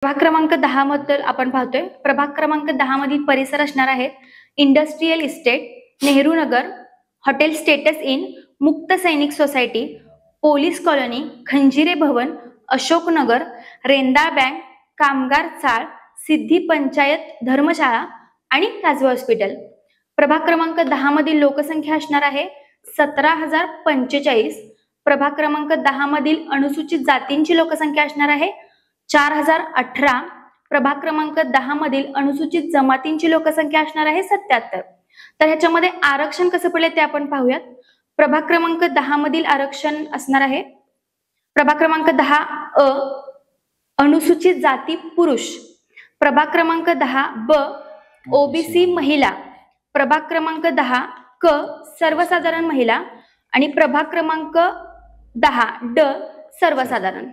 प्रभाग क्रमांक 10 बद्दल आपण पाहतोय. प्रभाग क्रमांक 10 मधील परिसर असणार आहेत industrial estate, Nehru Nagar, hotel status in, मुक्त सैनिक सोसायटी, पोलीस कॉलनी, खंजिरे भवन, अशोकनगर, रेंदाळ बँक, कामगार चाळ, सिद्धी पंचायत धर्मशाळा आणि काजवे हॉस्पिटल. प्रभाग क्रमांक 10 मधील लोकसंख्या असणार आहे 17,045. प्रभाग क्रमांक 10 मधील अनुसूचित जातींची लोकसंख्या असणार आहे 4,018. प्रभाग क्रमांक 10 मधील अनुसूचित जमातींची लोकसंख्या असणार आहे 77. तर ह्याच्यामध्ये आरक्षण कसं पडले ते आपण पाहूयात. प्रभाग क्रमांक 10 मधील आरक्षण असणार आहे प्रभाग क्रमांक 10 अ अनुसूचित जाती पुरुष, प्रभाग क्रमांक 10 ब ओबीसी महिला, प्रभाग क्रमांक 10 क सर्वसाधारण महिला आणि प्रभाग क्रमांक 10 ड सर्वसाधारण.